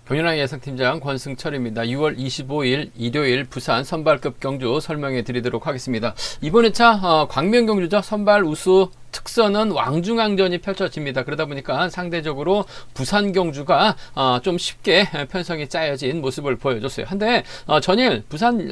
경윤아 예상팀장 권승철입니다. 6월 25일 일요일 부산 선발급 경주 설명해 드리도록 하겠습니다. 이번 회차 광명 경주죠. 선발 우수 특선은 왕중왕전이 펼쳐집니다. 그러다 보니까 상대적으로 부산 경주가 좀 쉽게 편성이 짜여진 모습을 보여줬어요. 한데 전일 부산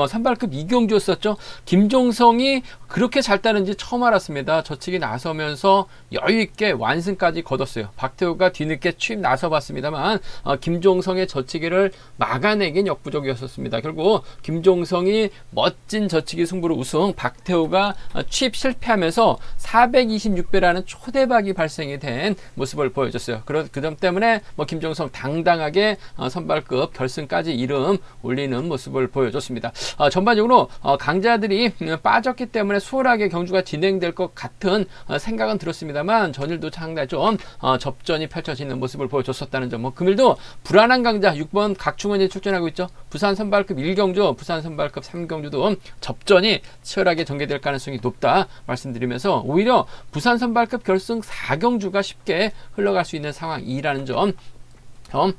선발급 2경주였었죠. 김종성이 그렇게 잘 따는지 처음 알았습니다. 저치기 나서면서 여유있게 완승까지 거뒀어요. 박태호가 뒤늦게 취임 나서봤습니다만 김종성의 저치기를 막아내긴 역부족이었습니다. 결국 김종성이 멋진 저치기 승부로 우승, 박태호가 취입 실패하면서 426배라는 초대박이 발생이 된 모습을 보여줬어요. 그 점 때문에 김종성 당당하게 선발급 결승까지 이름 올리는 모습을 보여줬습니다. 전반적으로 강자들이 빠졌기 때문에 수월하게 경주가 진행될 것 같은 생각은 들었습니다만 전일도 상당히 좀 접전이 펼쳐지는 모습을 보여줬었다는 점. 금일도 불안한 강자 6번 각충원이 출전하고 있죠. 부산 선발급 1경주, 부산 선발급 3경주도 접전이 치열하게 전개될 가능성이 높다 말씀드리면서 오히려 부산 선발급 결승 4경주가 쉽게 흘러갈 수 있는 상황이라는 점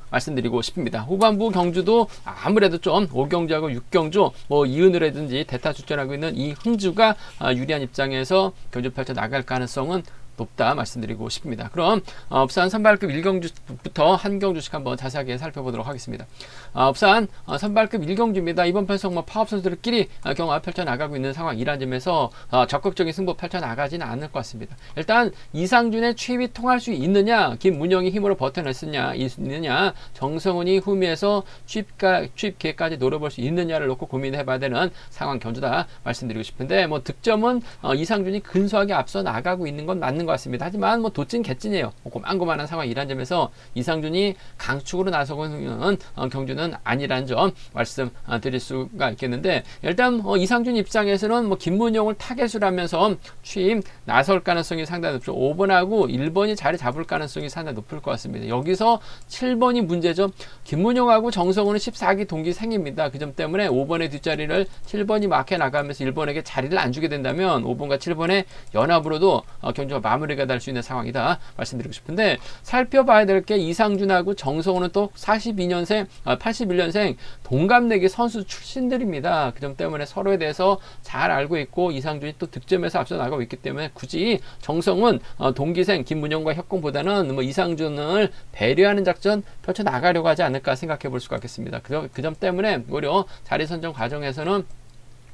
말씀드리고 싶습니다. 후반부 경주도 아무래도 좀 5경주하고 6경주 이은우라든지 대타 출전하고 있는 이 흥주가 유리한 입장에서 경주 펼쳐 나갈 가능성은 높다 말씀드리고 싶습니다. 그럼 부산 선발급 1경주부터 한 경주씩 한번 자세하게 살펴보도록 하겠습니다. 부산 선발급 1경주입니다. 이번 편성 파업 선수들끼리 경합 펼쳐나가고 있는 상황이라는 점에서 적극적인 승부 펼쳐나가지는 않을 것 같습니다. 일단 이상준의 취입이 통할 수 있느냐, 김문영이 힘으로 버텨낼 수 있느냐, 정성훈이 후미에서 취입 기회까지 노려볼 수 있느냐를 놓고 고민해봐야 되는 상황 경주다 말씀드리고 싶은데 득점은 이상준이 근소하게 앞서 나가고 있는 건 맞는 것 같습니다. 하지만 도찐 개찐이에요. 고만고만한 상황이란 점에서 이상준이 강축으로 나서고 있는 경주는 아니라는 점 말씀드릴 수가 있겠는데, 일단 이상준 입장에서는 김문용을 타겟으로 하면서 취임 나설 가능성이 상당히 높죠. 5번하고 1번이 자리 잡을 가능성이 상당히 높을 것 같습니다. 여기서 7번이 문제죠. 김문용하고 정성훈은 14기 동기생입니다. 그 점 때문에 5번의 뒷자리를 7번이 막혀 나가면서 1번에게 자리를 안 주게 된다면 5번과 7번의 연합으로도 경주가 마무리가 될 수 있는 상황이다 말씀드리고 싶은데, 살펴봐야 될 게 이상준하고 정성훈은 또 42년생, 81년생 동갑내기 선수 출신들입니다. 그 점 때문에 서로에 대해서 잘 알고 있고 이상준이 또 득점에서 앞서 나가고 있기 때문에 굳이 정성훈 동기생 김문영과 협공보다는 이상준을 배려하는 작전 펼쳐 나가려고 하지 않을까 생각해 볼 수가 있겠습니다. 그 점 때문에 오히려 자리 선정 과정에서는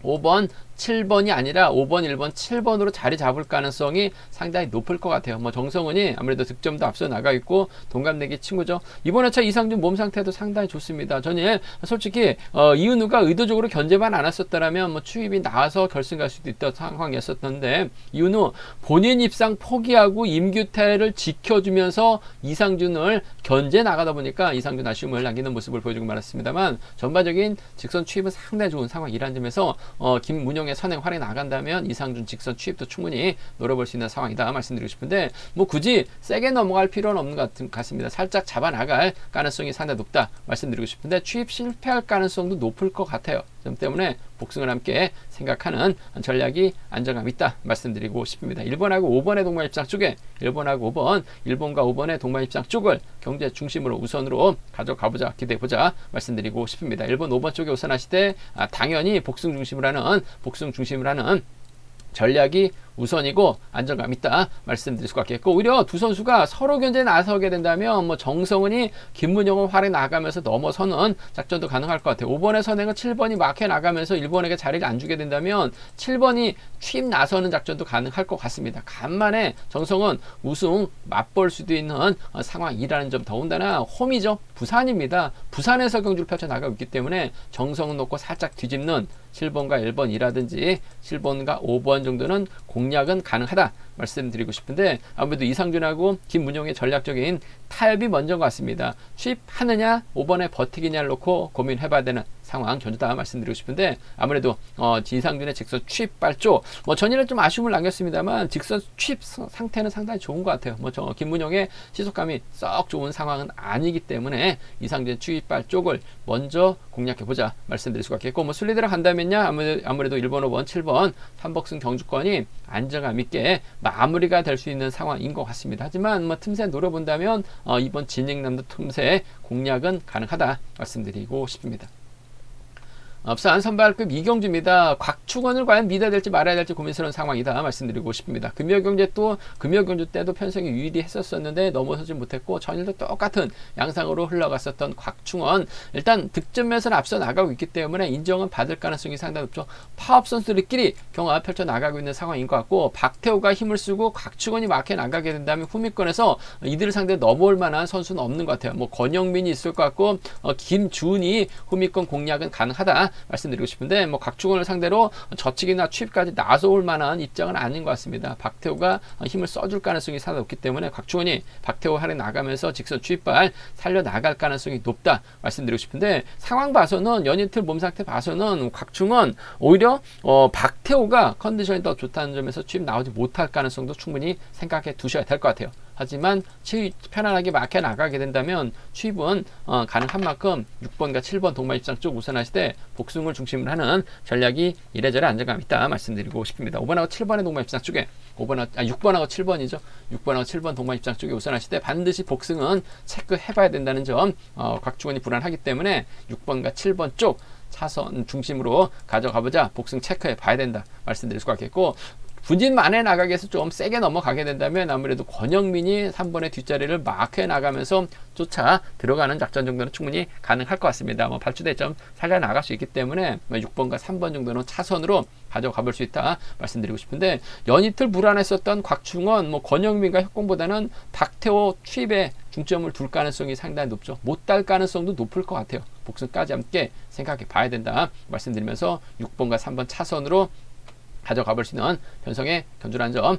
5번, 7번이 아니라 5번, 1번, 7번으로 자리 잡을 가능성이 상당히 높을 것 같아요. 정성훈이 아무래도 득점도 앞서 나가 있고 동갑내기 친구죠. 이번 회차 이상준 몸 상태도 상당히 좋습니다. 전일 솔직히 이은우가 의도적으로 견제만 안 했었더라면 추입이 나와서 결승 갈 수도 있던 상황이었었는데, 이은우 본인 입상 포기하고 임규태를 지켜주면서 이상준을 견제 나가다 보니까 이상준 아쉬움을 남기는 모습을 보여주고 말았습니다만, 전반적인 직선 취입은 상당히 좋은 상황이라는 점에서 김문영의 선행 활약이 나간다면 이상준 직선 취입도 충분히 노려볼 수 있는 상황이다 말씀드리고 싶은데, 굳이 세게 넘어갈 필요는 없는 것 같습니다. 살짝 잡아 나갈 가능성이 상당히 높다 말씀드리고 싶은데, 취입 실패할 가능성도 높을 것 같아요. 점 때문에 복승을 함께 생각하는 전략이 안정감 있다 말씀드리고 싶습니다. 1번하고 5번의 동반 입장 쪽에 1번하고 5번, 1번과 5번의 동반 입장 쪽을 경제 중심으로 우선으로 가져가보자, 기대해보자 말씀드리고 싶습니다. 1번, 5번 쪽에 우선하시되 당연히 복승 중심으로 하는 전략이 우선이고 안정감 있다 말씀드릴 수가 있겠고, 오히려 두 선수가 서로 견제에 나서게 된다면 정성훈이 김문영을 활에 나가면서 넘어서는 작전도 가능할 것 같아요. 5번의 선행은 7번이 막혀 나가면서 1번에게 자리를 안 주게 된다면 7번이 취임 나서는 작전도 가능할 것 같습니다. 간만에 정성훈 우승 맛볼 수도 있는 상황이라는 점, 더군다나 홈이죠. 부산입니다. 부산에서 경주를 펼쳐나가고 있기 때문에 정성훈 놓고 살짝 뒤집는 7번과 1번이라든지 7번과 5번 정도는 공략은 가능하다 말씀드리고 싶은데, 아무래도 이상준하고 김문용의 전략적인 타협이 먼저인 것 같습니다. 취입하느냐 5번에 버티기냐를 놓고 고민해봐야 되는 상황 견주다 말씀드리고 싶은데, 아무래도 이상준의 직선 취입 발조 전일은 좀 아쉬움을 남겼습니다만 직선 취입 상태는 상당히 좋은 것 같아요. 김문용의 시속감이 썩 좋은 상황은 아니기 때문에 이상준 취입 발쪽을 먼저 공략해보자 말씀드릴 수가 있겠고, 순리대로 간다면요 아무래도 1번, 5번, 7번 3복승 경주권이 안정감 있게 마무리가 될 수 있는 상황인 것 같습니다. 하지만 뭐 틈새 노려본다면 이번 진행난도 틈새 공략은 가능하다 말씀드리고 싶습니다. 부산 선발급 이경주입니다. 곽충원을 과연 믿어야 될지 말아야 될지 고민스러운 상황이다 말씀드리고 싶습니다. 금요경주 때도 편성이 유리했었는데 넘어서지 못했고 전일도 똑같은 양상으로 흘러갔었던 곽충원, 일단 득점에서는 앞서 나가고 있기 때문에 인정은 받을 가능성이 상당히 높죠. 파업 선수들끼리 경합 펼쳐 나가고 있는 상황인 것 같고, 박태호가 힘을 쓰고 곽충원이 막혀 나가게 된다면 후미권에서 이들을 상대로 넘어올 만한 선수는 없는 것 같아요. 뭐 권영민이 있을 것 같고 김준이 후미권 공략은 가능하다 말씀드리고 싶은데, 뭐 곽충원을 상대로 저측이나 취입까지 나서올 만한 입장은 아닌 것 같습니다. 박태호가 힘을 써줄 가능성이 상당히 높기 때문에 곽충원이 박태호 할에 나가면서 직선 취입발 살려 나갈 가능성이 높다 말씀드리고 싶은데, 상황 봐서는 연이틀 몸 상태 봐서는 곽충원 오히려 박태호가 컨디션이 더 좋다는 점에서 취입 나오지 못할 가능성도 충분히 생각해 두셔야 될 것 같아요. 하지만 편안하게 막혀 나가게 된다면 취입은 가능한 만큼 6번과 7번 동반 입장 쪽 우선하시되 복숭을 중심으로 하는 전략이 이래저래 안정감 있다 말씀드리고 싶습니다. 5번하고 7번의 동반 입장 쪽에 6번하고 7번이죠. 6번하고 7번 동반 입장 쪽에 우선하시되 반드시 복승은 체크해봐야 된다는 점, 곽충원이 불안하기 때문에 6번과 7번 쪽 차선 중심으로 가져가보자, 복승 체크해 봐야 된다 말씀드릴 수가 있겠고, 분진 만에 나가기 위해서 좀 세게 넘어가게 된다면 아무래도 권영민이 3번의 뒷자리를 마크해 나가면서 쫓아 들어가는 작전 정도는 충분히 가능할 것 같습니다. 뭐 발주대점 살려 나갈 수 있기 때문에 6번과 3번 정도는 차선으로 가져가 볼 수 있다 말씀드리고 싶은데, 연이틀 불안했었던 곽충원, 뭐 권영민과 협공보다는 박태호 취입에 중점을 둘 가능성이 상당히 높죠. 못 딸 가능성도 높을 것 같아요. 복승까지 함께 생각해 봐야 된다 말씀드리면서 6번과 3번 차선으로 가져가 볼 수 있는 변성의 견주라는 점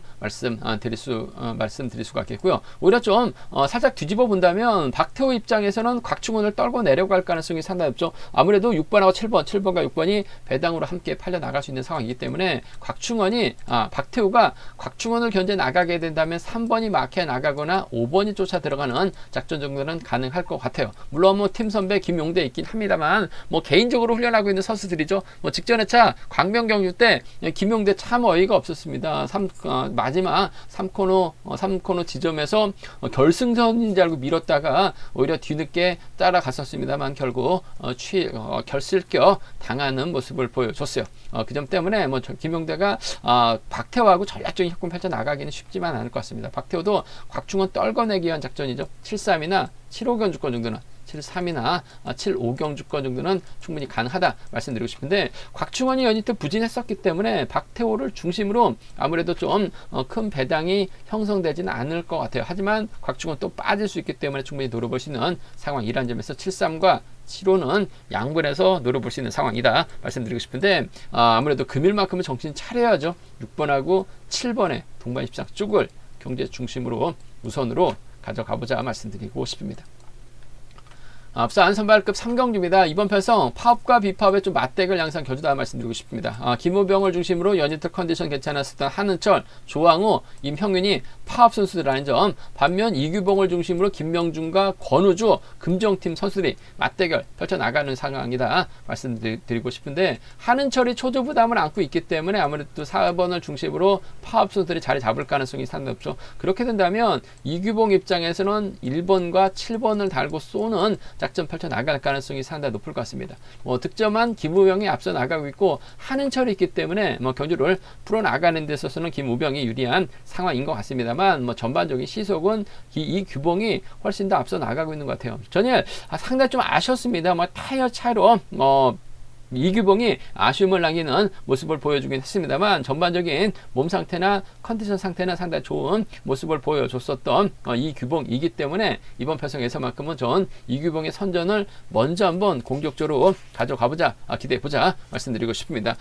말씀드릴 수가 있겠고요. 오히려 좀 살짝 뒤집어 본다면 박태호 입장에서는 곽충원을 떨고 내려갈 가능성이 상당히 높죠. 아무래도 6번하고 7번과 6번이 배당으로 함께 팔려 나갈 수 있는 상황이기 때문에 박태호가 곽충원을 견제 나가게 된다면 3번이 막혀 나가거나 5번이 쫓아 들어가는 작전 정도는 가능할 것 같아요. 물론 뭐 팀 선배 김용대 있긴 합니다만, 뭐 개인적으로 훈련하고 있는 선수들이죠. 뭐 직전에 광명경주 때 김용대 참 어이가 없었습니다. 마지막 3코너 지점에서 결승선인 줄 알고 밀었다가 오히려 뒤늦게 따라갔었습니다만 결국 결실격 당하는 모습을 보여줬어요. 그 점 때문에 뭐 김용대가 박태호하고 전략적인 협공 펼쳐 나가기는 쉽지만 않을 것 같습니다. 박태호도 곽충원 떨궈내기 위한 작전이죠. 7-3이나 7-5견주권 정도는 7-3이나 7-5경주권 정도는 충분히 가능하다 말씀드리고 싶은데, 곽충원이 연이틀 부진했었기 때문에 박태호를 중심으로 아무래도 좀 큰 배당이 형성되지는 않을 것 같아요. 하지만 곽충원 또 빠질 수 있기 때문에 충분히 노려볼 수 있는 상황이라는 점에서 7-3과 7호는 양분해서 노려볼 수 있는 상황이다 말씀드리고 싶은데, 아무래도 금일만큼은 정신 차려야죠. 6번하고 7번의 동반 입장 쪽을 경제 중심으로 우선으로 가져가보자 말씀드리고 싶습니다. 부산 선발급 3경주입니다. 이번 편성 파업과 비파업의 좀 맞대결 양상 겨주다 말씀드리고 싶습니다. 김우병을 중심으로 연이틀 컨디션 괜찮았었던 한은철, 조항우, 임형윤이 파업 선수들이라는 점, 반면 이규봉을 중심으로 김명준과 권우주, 금정팀 선수들이 맞대결 펼쳐나가는 상황이다 말씀드리고 싶은데, 한은철이 초조 부담을 안고 있기 때문에 아무래도 4번을 중심으로 파업 선수들이 자리 잡을 가능성이 상당히 높죠. 그렇게 된다면 이규봉 입장에서는 1번과 7번을 달고 쏘는 작전 펼쳐 나갈 가능성이 상당히 높을 것 같습니다. 득점한 김우병이 앞서 나가고 있고 한은철이 있기 때문에 경주를 풀어 나가는 데 있어서는 김우병이 유리한 상황인 것 같습니다만, 전반적인 시속은 이 규봉이 훨씬 더 앞서 나가고 있는 것 같아요. 전일 상당히 좀 아쉬웠습니다. 타이어 차로 이규봉이 아쉬움을 남기는 모습을 보여주긴 했습니다만, 전반적인 몸 상태나 컨디션 상태는 상당히 좋은 모습을 보여줬었던 이규봉이기 때문에 이번 편성에서만큼은 전 이규봉의 선전을 먼저 한번 공격적으로 가져가보자, 기대해보자 말씀드리고 싶습니다.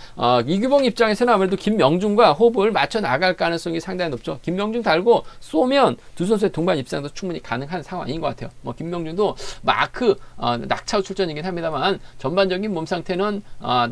이규봉 입장에서는 아무래도 김명준과 호흡을 맞춰 나갈 가능성이 상당히 높죠. 김명준 달고 쏘면 두 선수의 동반 입상도 충분히 가능한 상황인 것 같아요. 김명준도 마크 낙차후 출전이긴 합니다만 전반적인 몸 상태는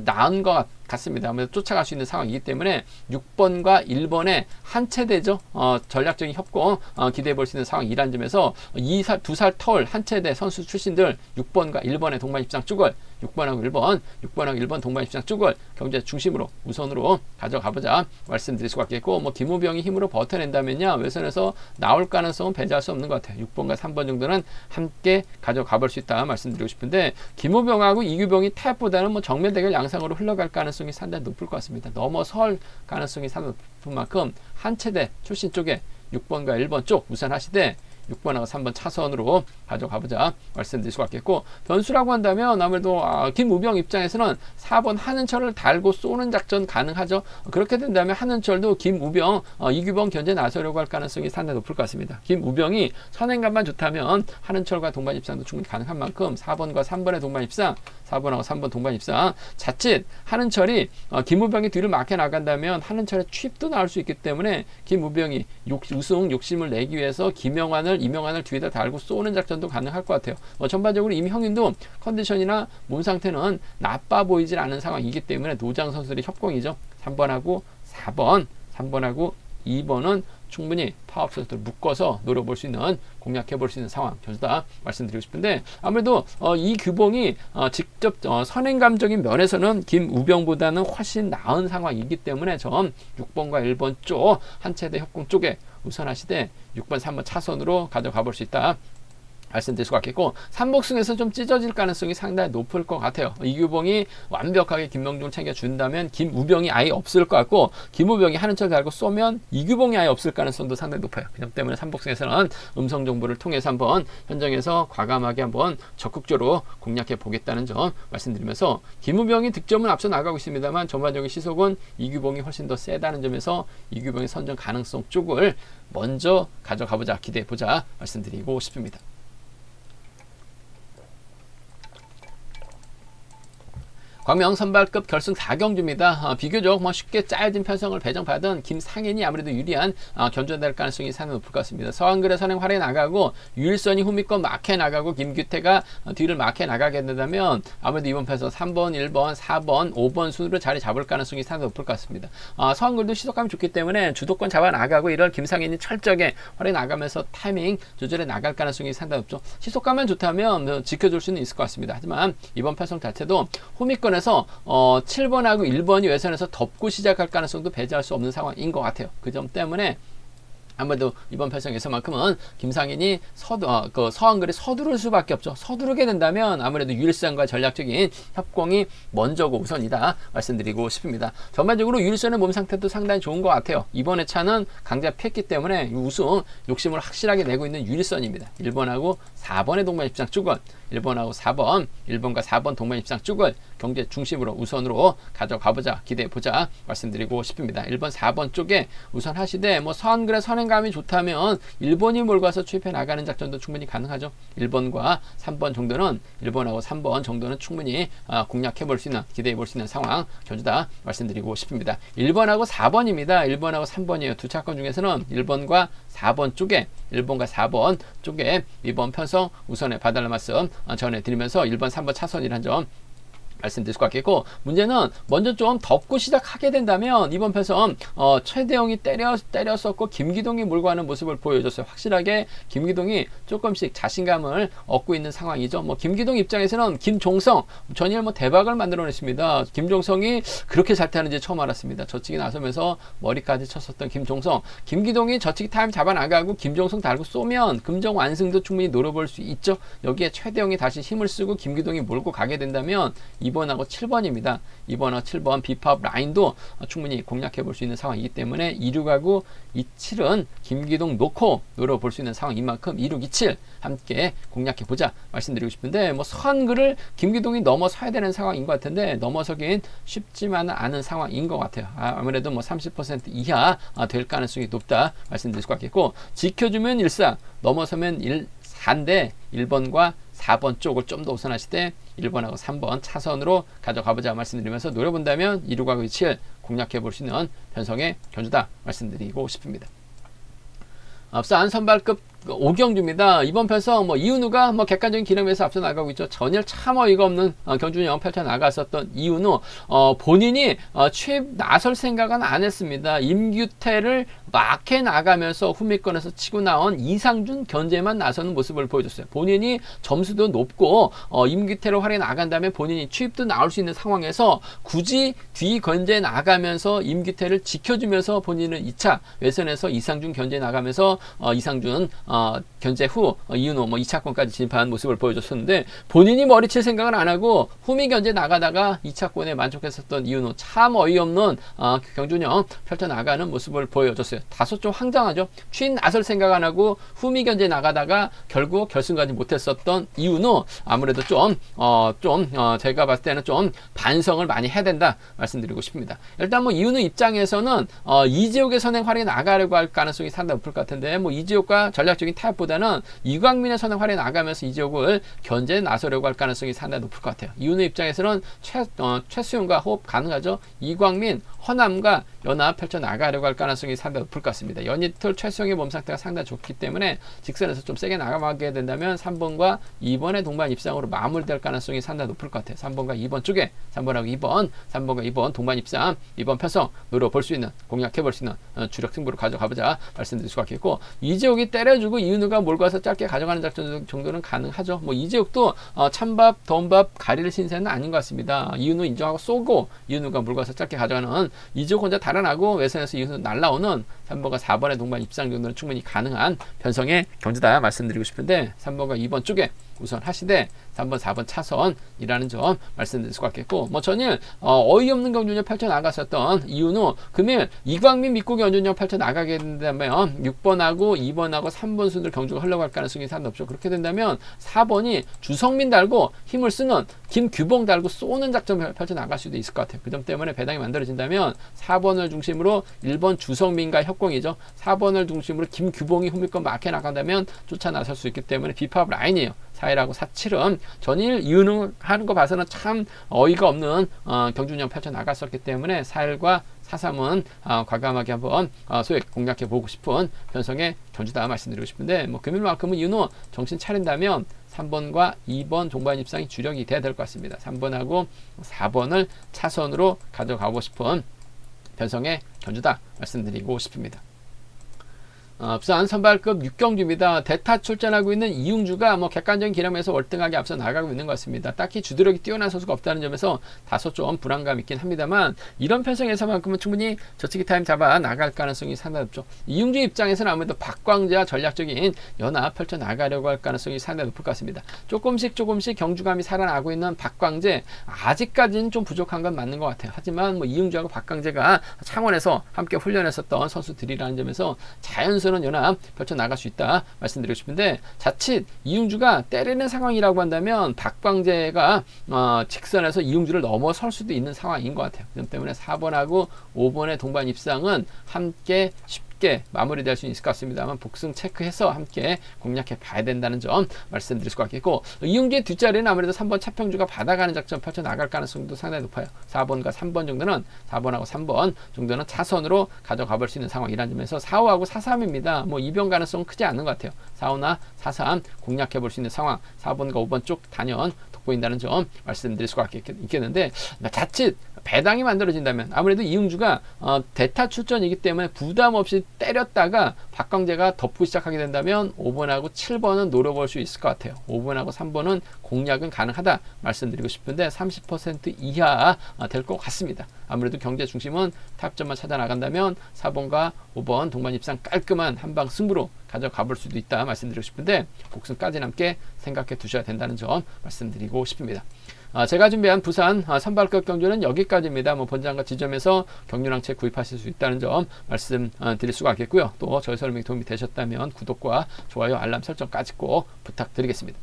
나은 것 같습니다. 아무래도 쫓아갈 수 있는 상황이기 때문에 6번과 1번의 한 체대죠. 전략적인 협공 기대해 볼 수 있는 상황이란 점에서 2살 터울 한 체대 선수 출신들 6번과 1번의 동반 입상 쪽을 6번하고 1번 동반 입상 쪽을 경제 중심으로 우선으로 가져가보자 말씀드릴 수가 있겠고, 뭐 김우병이 힘으로 버텨낸다면요 외선에서 나올 가능성은 배제할 수 없는 것 같아요. 6번과 3번 정도는 함께 가져가볼 수 있다 말씀드리고 싶은데, 김우병하고 이규병이 타협보다는 뭐 정면 대결 양상으로 흘러갈 가능성이 상당히 높을 것 같습니다. 넘어설 가능성이 상당히 높은 만큼 한 체대 출신 쪽에 6번과 1번 쪽 우선 하시되 6번하고 3번 차선으로 가져가보자 말씀드릴 수가 있겠고, 변수라고 한다면 아무래도 김우병 입장에서는 4번 한은철을 달고 쏘는 작전 가능하죠. 그렇게 된다면 한은철도 김우병, 이규범 견제 나서려고 할 가능성이 상당히 높을 것 같습니다. 김우병이 선행감만 좋다면 한은철과 동반 입상도 충분히 가능한 만큼 4번과 3번의 동반 입상, 4번하고 3번 동반 입상, 자칫 한은철이 김우병이 뒤를 막혀 나간다면 한은철의 취입도 나올 수 있기 때문에 김우병이 우승 욕심을 내기 위해서 이명환을 뒤에다 달고 쏘는 작전도 가능할 것 같아요. 전반적으로 이미 형님도 컨디션이나 몸 상태는 나빠 보이질 않은 상황이기 때문에 노장 선수들의 협공이죠. 3번하고 2번은 충분히 파업 선수들 묶어서 노려볼 수 있는, 공략해볼 수 있는 상황 전수다 말씀드리고 싶은데, 아무래도 이 규봉이 직접 선행감적인 면에서는 김우병보다는 훨씬 나은 상황이기 때문에 전 6번과 1번 쪽 한 체대 협공 쪽에 우선하시되 6번, 3번 차선으로 가져가 볼 수 있다 말씀드릴 수가 있겠고, 삼복승에서 좀 찢어질 가능성이 상당히 높을 것 같아요. 이규봉이 완벽하게 김명중을 챙겨준다면 김우병이 아예 없을 것 같고, 김우병이 한은철 달고 쏘면 이규봉이 아예 없을 가능성도 상당히 높아요. 그 점 때문에 삼복승에서는 음성 정보를 통해서 한번 현장에서 과감하게 한번 적극적으로 공략해 보겠다는 점 말씀드리면서, 김우병이 득점은 앞서 나가고 있습니다만 전반적인 시속은 이규봉이 훨씬 더 세다는 점에서 이규봉의 선정 가능성 쪽을 먼저 가져가보자, 기대해보자 말씀드리고 싶습니다. 광명 선발급 결승 4경주입니다. 비교적 쉽게 짜여진 편성을 배정받은 김상현이 아무래도 유리한 견주될 가능성이 상당히 높을 것 같습니다. 서한글의 선행 활에 나가고 유일선이 후미권 막해 나가고 김규태가 뒤를 막해 나가게 된다면 아무래도 이번 편에서 3번, 1번, 4번, 5번 순으로 자리 잡을 가능성이 상당히 높을 것 같습니다. 서한글도 시속감이 좋기 때문에 주도권 잡아 나가고 이럴 김상현이 철저하게 활에 나가면서 타이밍 조절해 나갈 가능성이 상당히 높죠. 시속감만 좋다면 지켜줄 수는 있을 것 같습니다. 하지만 이번 편성 자체도 후미권 에서 7번하고 1번이 외선에서 덮고 시작할 가능성도 배제할 수 없는 상황인 것 같아요. 그 점 때문에 아무래도 이번 편성에서만큼은 김상현이 서한글이 서두를 수밖에 없죠. 서두르게 된다면 아무래도 유일선과 전략적인 협공이 먼저고 우선이다 말씀드리고 싶습니다. 전반적으로 유일선의 몸 상태도 상당히 좋은 것 같아요. 이번에 차는 강자 피했기 때문에 우승 욕심을 확실하게 내고 있는 유일선입니다. 1번하고 4번의 동반 입상 쪽은 1번과 4번 동반 입상 쪽을 경제 중심으로 우선으로 가져가보자, 기대해보자 말씀드리고 싶습니다. 1번, 4번 쪽에 우선 하시되 서한글의 선행감이 좋다면 1번이 몰고 와서 추입해 나가는 작전도 충분히 가능하죠. 1번과 3번 정도는 1번하고 3번 정도는 충분히 공략해볼 수 있는, 기대해볼 수 있는 상황 견주다 말씀드리고 싶습니다. 1번하고 4번입니다. 1번하고 3번이에요. 두 차권 중에서는 1번과 4번 쪽에 이번 편성 우선에 봐달라 말씀 전해드리면서 1번, 3번 차선이란 점 말씀드릴 수가 있겠고, 문제는 먼저 좀 덮고 시작하게 된다면 이번 편성 최대영이 때렸었고 김기동이 몰고 가는 모습을 보여줬어요. 확실하게 김기동이 조금씩 자신감을 얻고 있는 상황이죠. 김기동 입장에서는 김종성 전일 대박을 만들어냈습니다. 김종성이 그렇게 잘 타는지 처음 알았습니다. 저치기 나서면서 머리까지 쳤었던 김종성, 김기동이 저치기 타임 잡아 나가고 김종성 달고 쏘면 금정 완승도 충분히 노려볼 수 있죠. 여기에 최대영이 다시 힘을 쓰고 김기동이 몰고 가게 된다면 2번하고 7번입니다. 2번하고 7번 비팝 라인도 충분히 공략해 볼 수 있는 상황이기 때문에 26하고 27은 김기동 놓고 노려볼 수 있는 상황인 만큼 26, 27 함께 공략해 보자 말씀드리고 싶은데, 서한글을 김기동이 넘어서야 되는 상황인 것 같은데 넘어서긴 쉽지만은 않은 상황인 것 같아요. 아무래도 30% 이하 될 가능성이 높다 말씀드릴 수가 있겠고, 지켜주면 1상, 넘어서면 4인데 1번과 4번 쪽을 좀 더 우선하시되 1번하고 3번 차선으로 가져가보자 말씀드리면서 노려본다면 26하고 27 공략해볼 수 있는 편성의 견주다 말씀드리고 싶습니다. 앞서 선발급 오경주입니다. 이번 편성 이윤우가 객관적인 기량에서 앞서 나가고 있죠. 전혀 참 어이가 없는 경주운영 펼쳐 나갔었던 이윤우 본인이 취입 나설 생각은 안 했습니다. 임규태를 막해 나가면서 후미권에서 치고 나온 이상준 견제만 나서는 모습을 보여줬어요. 본인이 점수도 높고 임규태를 활용해 나간 다음에 본인이 취입도 나올 수 있는 상황에서 굳이 뒤 견제 나가면서 임규태를 지켜주면서 본인은 2차 외선에서 이상준 견제 나가면서 이상준 견제 후 이윤호 2차권까지 진입한 모습을 보여줬었는데 본인이 머리칠 생각을 안 하고 후미 견제 나가다가 2차권에 만족했었던 이윤호 참 어이없는 경준영 펼쳐 나가는 모습을 보여줬어요. 다소 좀 황당하죠. 취인 나설 생각 안 하고 후미 견제 나가다가 결국 결승까지 못했었던 이윤호 아무래도 제가 봤을 때는 좀 반성을 많이 해야 된다 말씀드리고 싶습니다. 일단 이윤호 입장에서는 이지옥의 선행 활약에 나가려고 할 가능성이 상당히 높을 것 같은데 이지옥과 전략적인 타협보다는 이광민의 선행 활약에 나가면서 이지옥을 견제에 나서려고 할 가능성이 상당히 높을 것 같아요. 이윤호 입장에서는 최수용과 호흡 가능하죠. 이광민, 허남과 연합 펼쳐 나가려고 할 가능성이 상당히 높을 것 같습니다. 연이틀 최수용의 몸 상태가 상당히 좋기 때문에 직선에서 좀 세게 나가게 된다면 3번과 2번의 동반 입상으로 마무리될 가능성이 상당히 높을 것 같아요. 3번과 2번 쪽에 3번과 2번 동반 입상 2번 편성 노려볼 수 있는 공략해볼 수 있는 주력 승부로 가져가보자 말씀드릴 수가 있겠고 이재욱이 때려주고 이윤우가 몰고 와서 짧게 가져가는 작전 정도는 가능하죠. 이재욱도 찬밥 덤밥 가릴 신세는 아닌 것 같습니다. 이윤우 인정하고 쏘고 이윤우가 몰고 와서 짧게 가져가는 이재욱 혼자 달아나고 외선에서 이윤우 날라오는 3번과 4번의 동반 입상 정도는 충분히 가능한 변성의 경주다 말씀드리고 싶은데 3번과 2번 쪽에 우선 하시되 3번, 4번 차선이라는 점 말씀드릴 수가 있겠고 전일 어이없는 경주력 펼쳐 나갔었던 이윤우 금일 이광민 믿고 경주력 펼쳐 나가게 된다면 6번하고 2번하고 3번 순으로 경주가 흘러갈 가능성이 상당히 높죠. 그렇게 된다면 4번이 주성민 달고 힘을 쓰는 김규봉 달고 쏘는 작전을 펼쳐 나갈 수도 있을 것 같아요. 그 점 때문에 배당이 만들어진다면 4번을 중심으로 1번 주성민과 협공이죠. 4번을 중심으로 김규봉이 후미권 막혀 나간다면 쫓아 나설 수 있기 때문에 비파업 라인이에요. 4일하고 4.7은 전일 이윤우 하는 거 봐서는 참 어이가 없는 경주운영 펼쳐 나갔었기 때문에 4일과 4.3은 과감하게 한번 소액 공략해 보고 싶은 변성의 경주다 말씀드리고 싶은데 금일만큼은 이윤우 정신 차린다면 3번과 2번 동반 입상이 주력이 돼야 될 것 같습니다. 3번하고 4번을 차선으로 가져가고 싶은 변성의 경주다 말씀드리고 싶습니다. 부산 선발급 6경주입니다. 대타 출전하고 있는 이웅주가 객관적인 기량에서 월등하게 앞서 나가고 있는 것 같습니다. 딱히 주도력이 뛰어난 선수가 없다는 점에서 다소 좀 불안감 있긴 합니다만 이런 편성에서만큼은 충분히 저치기 타임 잡아 나갈 가능성이 상당히 높죠. 이웅주 입장에서는 아무래도 박광재와 전략적인 연합 펼쳐 나가려고 할 가능성이 상당히 높을 것 같습니다. 조금씩 경주감이 살아나고 있는 박광재 아직까지는 좀 부족한 건 맞는 것 같아요. 하지만 이웅주하고 박광재가 창원에서 함께 훈련했었던 선수들이라는 점에서 자연스러운 연합 펼쳐 나갈 수 있다 말씀드리고 싶은데 자칫 이웅주가 때리는 상황이라고 한다면 박광재가 직선에서 이웅주를 넘어설 수도 있는 상황인 것 같아요. 그 때문에 4번하고 5번의 동반 입상은 함께 쉽게 마무리될 수 있을 것 같습니다만 복승 체크해서 함께 공략해 봐야 된다는 점 말씀드릴 수가 있겠고 이웅주의 뒷자리는 아무래도 3번 차평주가 받아가는 작전 펼쳐 나갈 가능성도 상당히 높아요. 4번과 3번 정도는 4번하고 3번 정도는 차선으로 가져가 볼 수 있는 상황이라는 점에서 4호하고 4.3입니다. 이변 가능성은 크지 않은 것 같아요. 4호나 4.3 공략해 볼 수 있는 상황 4번과 5번 쪽 단연 돋보인다는 점 말씀드릴 수가 있겠는데 자칫 배당이 만들어진다면 아무래도 이웅주가 대타 출전이기 때문에 부담 없이 때렸다가 박광재가 덮고 시작하게 된다면 5번하고 7번은 노려볼 수 있을 것 같아요. 5번하고 3번은 공략은 가능하다 말씀드리고 싶은데 30% 이하 될 것 같습니다. 아무래도 경제 중심은 타점만 찾아 나간다면 4번과 5번 동반 입상 깔끔한 한방 승부로 가져가 볼 수도 있다 말씀드리고 싶은데 복승까지는 함께 생각해 두셔야 된다는 점 말씀드리고 싶습니다. 제가 준비한 부산 선발급 경주는 여기까지입니다. 본장과 지점에서 경륜왕 책 구입하실 수 있다는 점 말씀드릴 수가 있겠고요. 또 저희 설명이 도움이 되셨다면 구독과 좋아요, 알람 설정까지 꼭 부탁드리겠습니다.